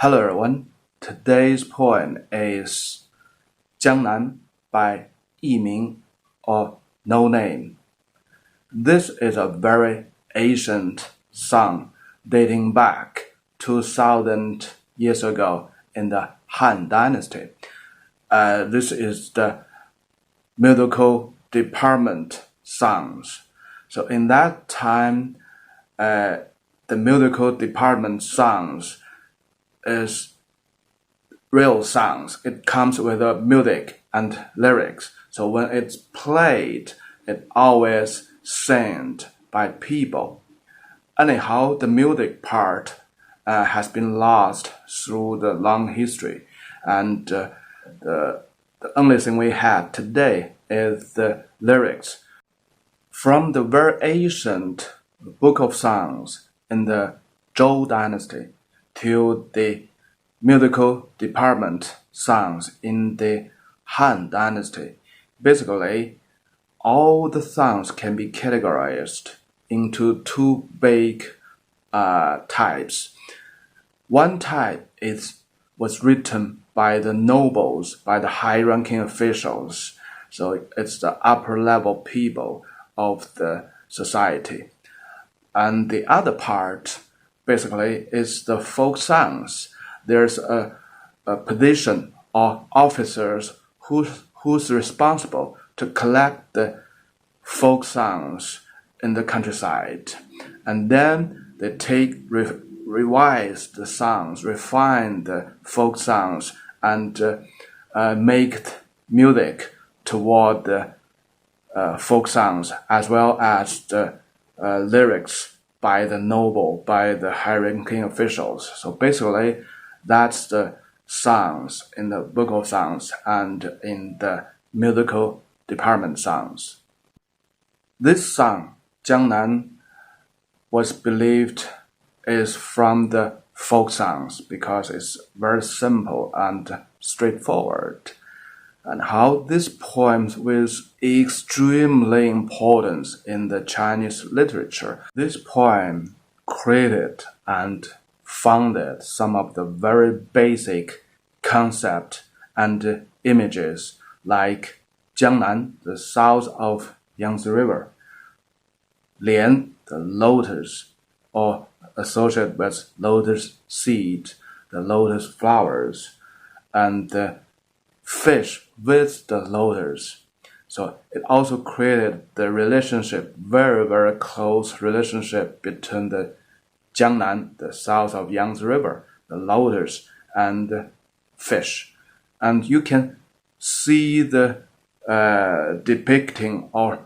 Hello everyone, today's poem is Jiangnan by Yiming or No Name. This is a very ancient song dating back 2000 years ago in the Han dynasty. This is the musical department songs. So in that time, the musical department songs is real songs. It comes with a music and lyrics. So when it's played, it always sung by people. Anyhow, the music part has been lost through the long history, and the only thing we have today is the lyrics. From the very ancient book of songs in the Zhou dynasty to the musical department songs in the Han dynasty, basically all the songs can be categorized into two big types. One type was written by the nobles, by the high-ranking officials. So it's the upper-level people of the society. And the other part, basically, is the folk songs. There's a position or officers who's responsible to collect the folk songs in the countryside, and then they revise the songs, refine the folk songs, and make music toward the folk songs, as well as the lyrics by the noble, by the high-ranking officials. So basically, that's the songs in the book of songs and in the musical department songs. This song, Jiangnan, was believed is from the folk songs because it's very simple and straightforward. And how this poem was extremely important in the Chinese literature. This poem created and founded some of the very basic concepts and images like Jiangnan, the South of Yangtze River, Lian, the lotus, or associated with lotus seed, the lotus flowers, and the fish with the lotus. So it also created the relationship, very, very close relationship between the Jiangnan, the south of Yangtze River, the lotus, and the fish. And you can see the depicting or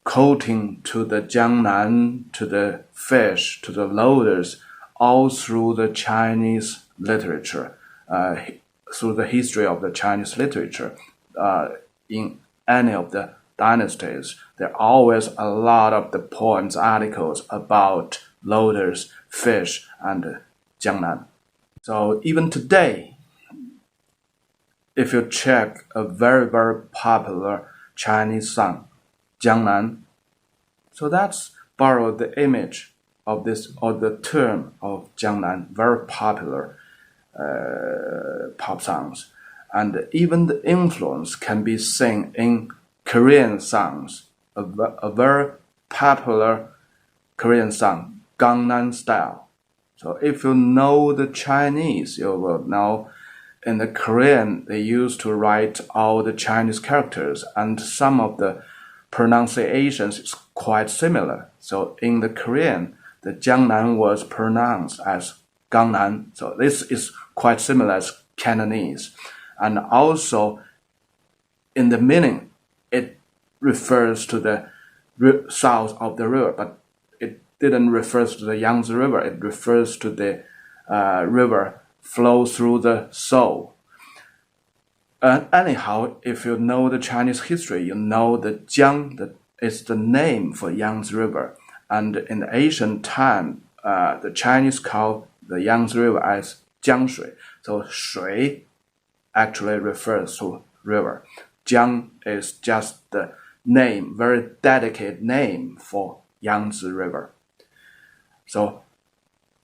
quoting to the Jiangnan, to the fish, to the lotus, all through the Chinese literature, through the history of the Chinese literature. In any of the dynasties, there are always a lot of the poems, articles about lotus, fish, and Jiangnan. So even today, if you check a very, very popular Chinese song, Jiangnan, so that's borrowed the image of this, or the term of Jiangnan, very popular pop songs. And even the influence can be seen in Korean songs, a very popular Korean song, Gangnam Style. So if you know the Chinese, you will know in the Korean, they used to write all the Chinese characters, and some of the pronunciations is quite similar. So in the Korean, the Jiangnan was pronounced as Gangnan. So this is quite similar as Cantonese. And also in the meaning, it refers to the south of the river, but it didn't refer to the Yangtze River. It refers to the river flow through the soul. Anyhow, if you know the Chinese history, you know that Jiang is the name for Yangtze River. And in the ancient time, the Chinese call the Yangtze River as Jiangshui. So shui actually refers to river. Jiang is just the name, very dedicated name for Yangtze River. So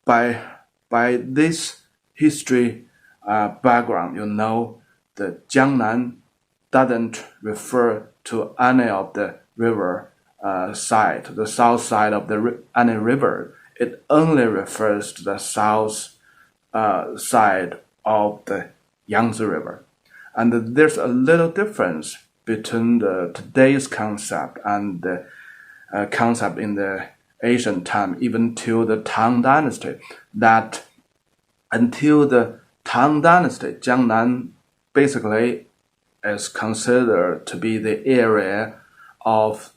by this history background, you know the Jiangnan doesn't refer to any of the river side, the south side of any river. It only refers to the south side of the Yangtze River. And there's a little difference between today's concept and the concept in the ancient time, even till the Tang dynasty, that until the Tang dynasty, Jiangnan basically is considered to be the area of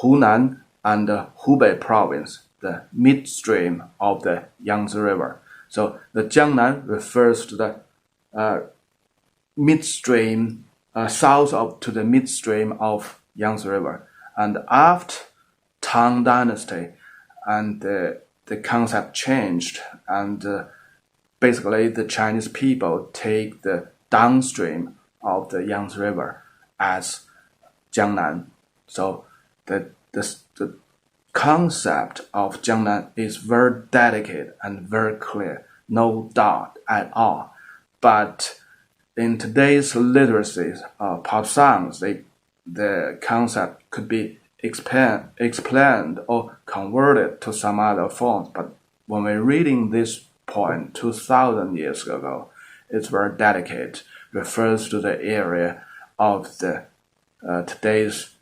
Hunan and Hubei province, the midstream of the Yangtze River. So the Jiangnan refers to the midstream, south to the midstream of Yangtze River. And after Tang dynasty, and the concept changed, and basically the Chinese people take the downstream of the Yangtze River as Jiangnan. So the concept of Jiangnan is very delicate and very clear, no doubt at all. But in today's literacy, pop songs, the concept could be explained or converted to some other forms. But when we're reading this poem 2,000 years ago, it's very delicate, refers to the area of the today's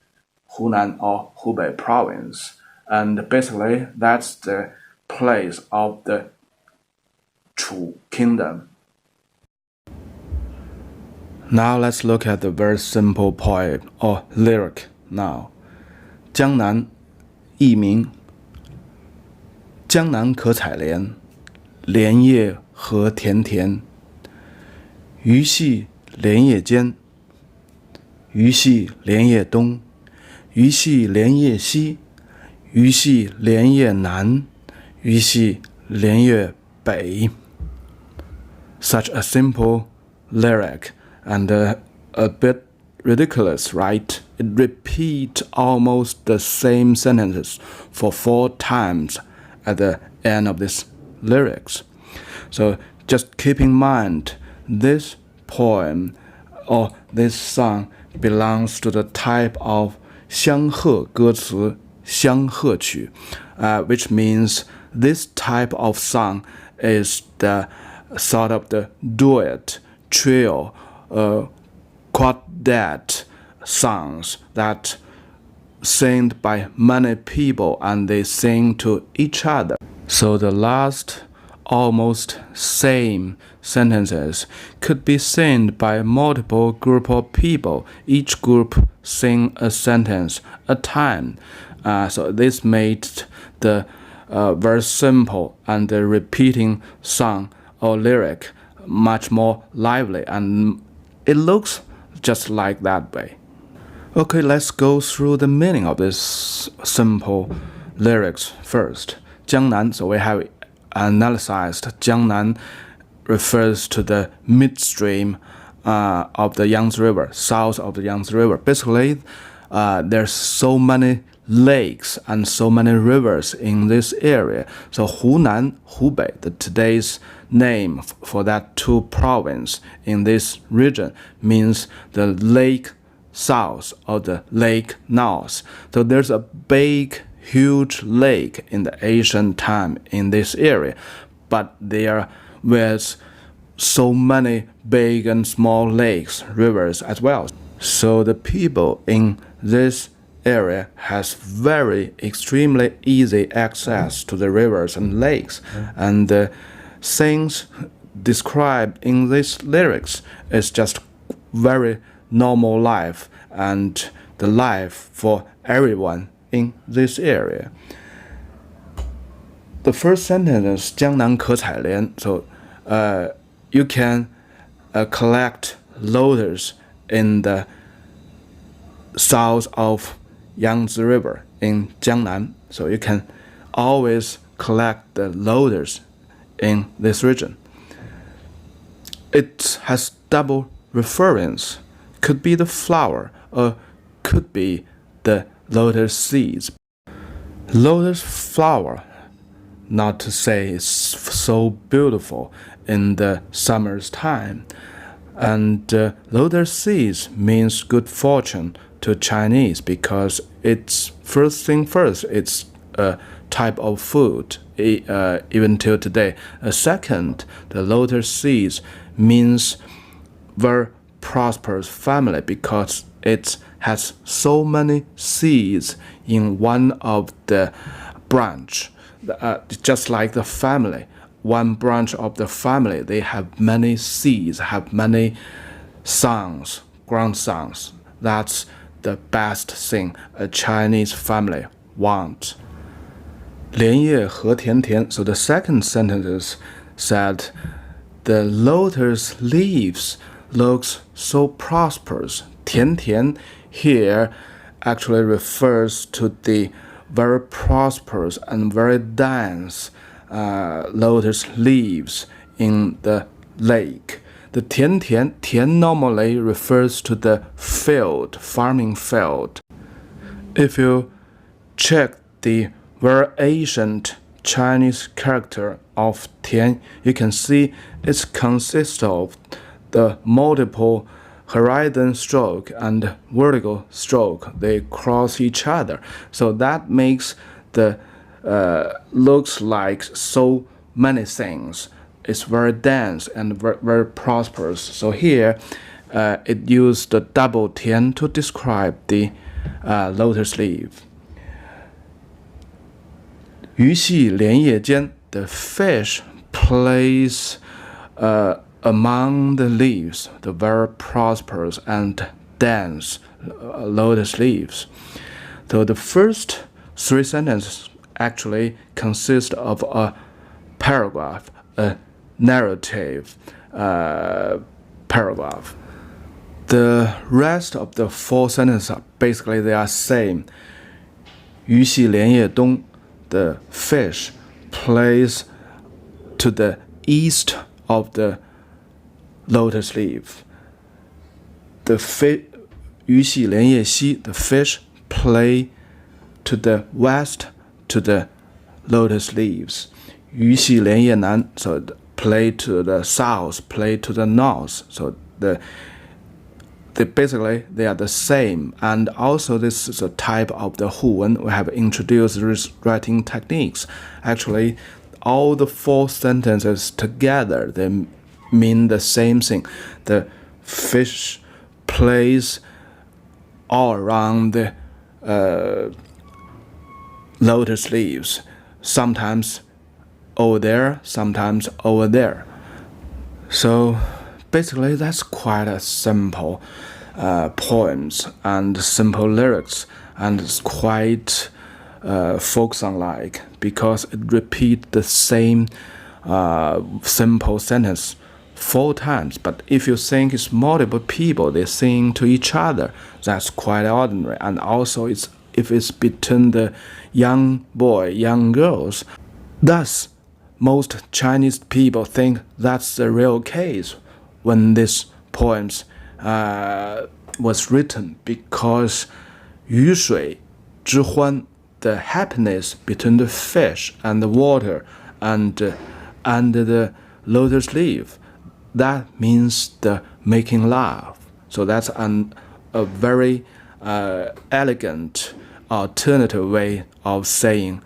Hunan or Hubei province. And basically, that's the place of the Chu kingdom. Now let's look at the very simple poem or lyric now. 江南，佚名。江南可采莲，莲叶何田田。鱼戏莲叶间，鱼戏莲叶东，鱼戏莲叶西，鱼戏莲叶南，鱼戏莲叶北。Such a simple lyric and a bit ridiculous, right? It repeats almost the same sentences for 4 times at the end of this lyrics. So just keep in mind, this poem or this song belongs to the type of 相和歌词相和曲, which means this type of song is the sort of the duet, trio, quartet songs that sing by many people and they sing to each other. So the last almost same sentences could be sung by multiple group of people. Each group sing a sentence at a time. So this made the very simple and the repeating song or lyric much more lively, and it looks just like that way. Okay, let's go through the meaning of this simple lyrics first. Jiangnan, so we have analyzed Jiangnan refers to the midstream of the Yangtze River, south of the Yangtze River. Basically, there's so many lakes and so many rivers in this area. So Hunan, Hubei, the today's name for that 2 provinces in this region, means the lake south or the lake north. So there's a big, huge lake in the ancient time in this area, but there was so many big and small lakes, rivers as well. So the people in this area has very extremely easy access to the rivers and lakes, and the things described in these lyrics is just very normal life and the life for everyone in this area. The first sentence is 江南可采莲, so you can collect lotus in the south of Yangtze River in Jiangnan, so you can always collect the lotus in this region. It has double reference, could be the flower or could be the lotus seeds. Lotus flower not to say it's so beautiful in the summer's time. And lotus seeds means good fortune to Chinese because it's first thing first, it's a type of food even till today. Second, the lotus seeds means very prosperous family because it has so many seeds in one of the branch, just like the family. One branch of the family, they have many seeds, have many sons, grandsons. That's the best thing a Chinese family wants. 莲叶何田田. So the second sentence said, the lotus leaves looks so prosperous. 田田 here actually refers to the very prosperous and very dense lotus leaves in the lake. The 田田normally refers to the field, farming field. If you check the very ancient Chinese character of 田, you can see it consists of the multiple horizon stroke and vertical stroke. They cross each other. So that makes the looks like so many things. It's very dense and very prosperous. So here it used the double 田 to describe the lotus leaf. 鱼戏莲叶间, the fish plays among the leaves, the very prosperous and dense lotus leaves. So the first three sentences actually consist of a paragraph, a narrative paragraph. The rest of the four sentences basically they are same. 鱼戏莲叶东, the fish plays to the east of the lotus leaf. The 鱼戏莲叶西, the fish play to the west to the lotus leaves. 鱼戏莲叶南, so play to the south, play to the north. So basically they are the same. And also this is a type of the Huwen. We have introduced these writing techniques. Actually, all the four sentences together, they mean the same thing. The fish plays all around the lotus leaves, sometimes over there, sometimes over there. So basically that's quite a simple poems and simple lyrics, and it's quite folk song-like because it repeats the same simple sentence 4 times. But if you think it's multiple people, they sing to each other, that's quite ordinary. And also if it's between the young boy, young girls, thus most Chinese people think that's the real case when this poems was written, because 鱼水之欢, the happiness between the fish and the water and the lotus leaf, that means the making love. So that's a very elegant alternative way of saying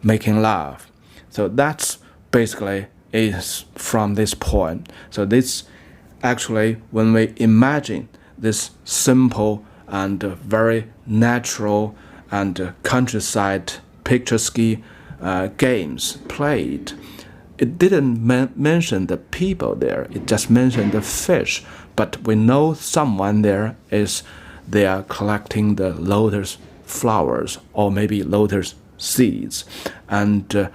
making love. So that's basically is from this poem. So this actually, when we imagine this simple and very natural and countryside picturesque games played, it didn't mention the people there, it just mentioned the fish. But we know someone there is they are collecting the lotus flowers or maybe lotus seeds. And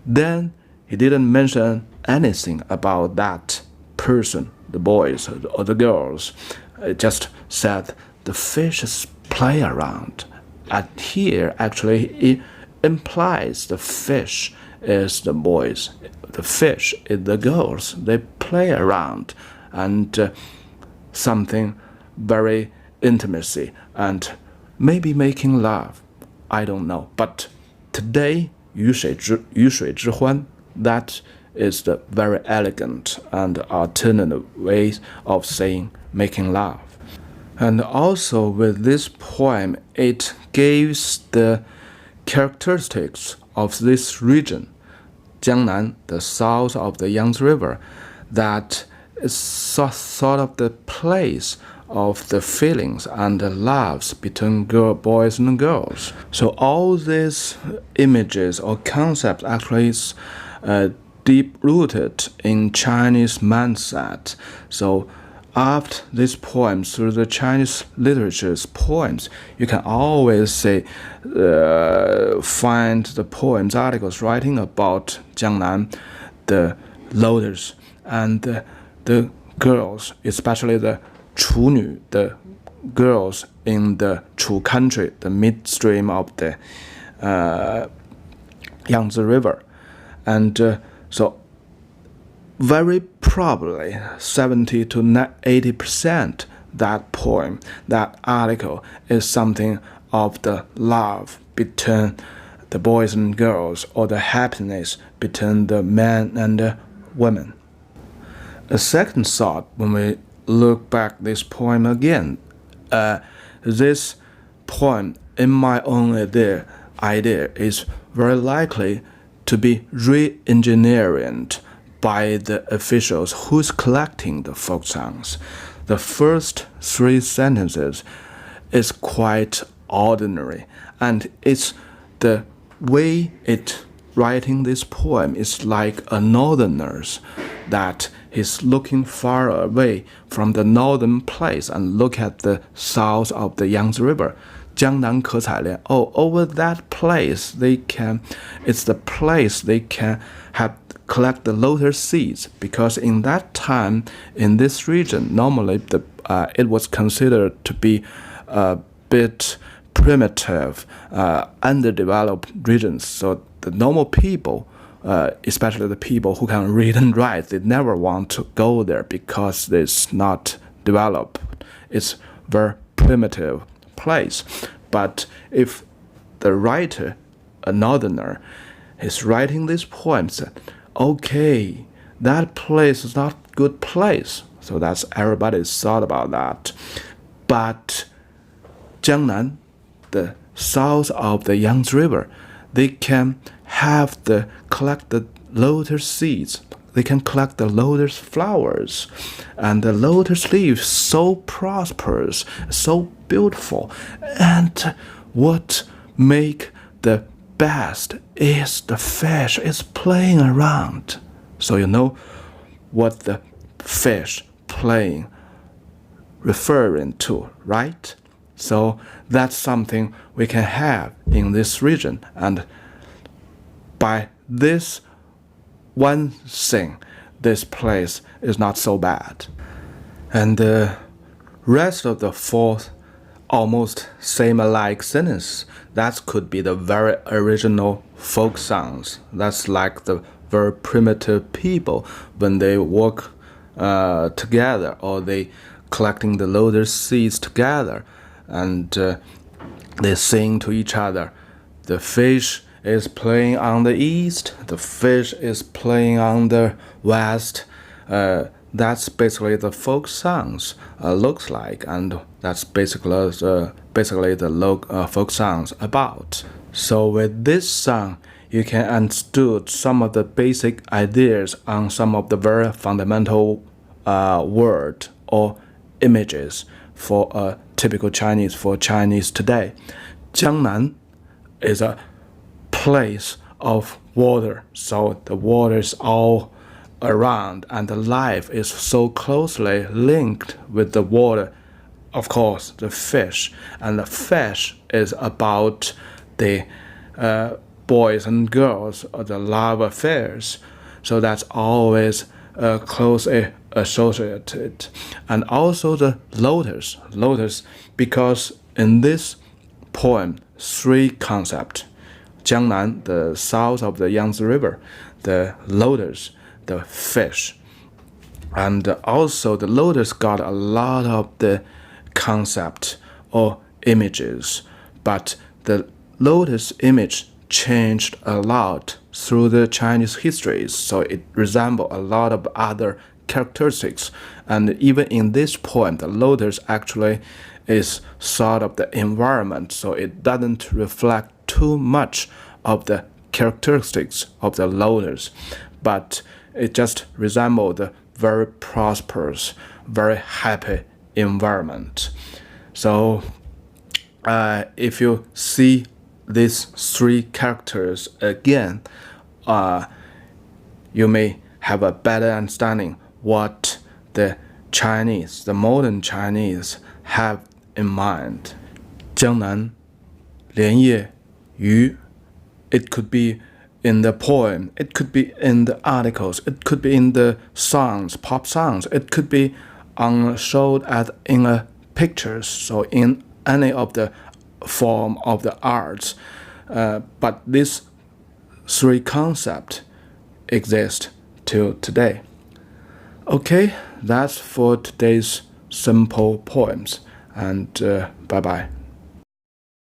then he didn't mention anything about that person, the boys or the girls. It just said the fishes play around. And here actually it implies the fish is the boys, the fish is the girls. They play around and something very intimacy and maybe making love. I don't know. But today 鱼水之欢. That is the very elegant and alternative way of saying making love. And also with this poem, it gives the characteristics of this region, Jiangnan, the south of the Yangtze River, that is sort of the place of the feelings and the loves between boys and girls. So all these images or concepts actually is deep-rooted in Chinese mindset. So after this poem, through the Chinese literature's poems, you can always say, find the poems, articles writing about Jiangnan, the Lotus, and the girls, especially the 处女, the girls in the Chu country, the midstream of the Yangtze River. And so very probably 70 to 80% that poem, that article is something of the love between the boys and girls, or the happiness between the men and the women. A second thought, when we look back this poem again, this poem, in my own idea, is very likely to be re-engineered by the officials who's collecting the folk songs. The first 3 sentences is quite ordinary, and it's the way it writing this poem is like a northerner's, that he's looking far away from the northern place and look at the south of the Yangtze River. 江南可采莲. Oh, over that place it's the place they can collect the lotus seeds, because in that time in this region normally it was considered to be a bit primitive, underdeveloped regions. So the normal people, especially the people who can read and write, they never want to go there because it's not developed. It's very primitive place. But if the writer, a northerner, is writing this poem, said, okay, that place is not a good place. So that's everybody's thought about that. But Jiangnan, the south of the Yangtze River, they can collect the lotus seeds. They can collect the lotus flowers, and the lotus leaves so prosperous, so beautiful. And what make the best is the fish is playing around. So you know what the fish playing referring to, right? So that's something we can have in this region, and by this one thing, this place is not so bad. And the rest of the 4th almost same alike sentence, that could be the very original folk songs. That's like the very primitive people when they work together, or they collecting the lotus seeds together, and they sing to each other. The fish is playing on the east, the fish is playing on the west. That's basically the folk songs looks like, and that's basically the folk songs about. So with this song, you can understand some of the basic ideas on some of the very fundamental word or images for a typical Chinese, for Chinese today. Jiangnan is a place of water, so the water is all around, and the life is so closely linked with the water. Of course, the fish, and the fish is about the boys and girls, or the love affairs. So that's always closely associated. And also the lotus, because in this poem, 3 concepts: Jiangnan, the south of the Yangtze River, the lotus, the fish. And also the lotus got a lot of the concept or images, but the lotus image changed a lot through the Chinese histories, so it resembles a lot of other characteristics. And even in this poem, the lotus actually is sort of the environment, so it doesn't reflect too much of the characteristics of the lotus, but it just resembles the very prosperous, very happy environment. So if you see these three characters again, you may have a better understanding what the Chinese, the modern Chinese, have in mind. 江南莲叶鱼 It could be in the poem, it could be in the articles, it could be in the songs, pop songs, it could be showed in a pictures, so in any of the form of the arts. But these three concepts exist till today. Okay, that's for today's simple poems, and bye-bye.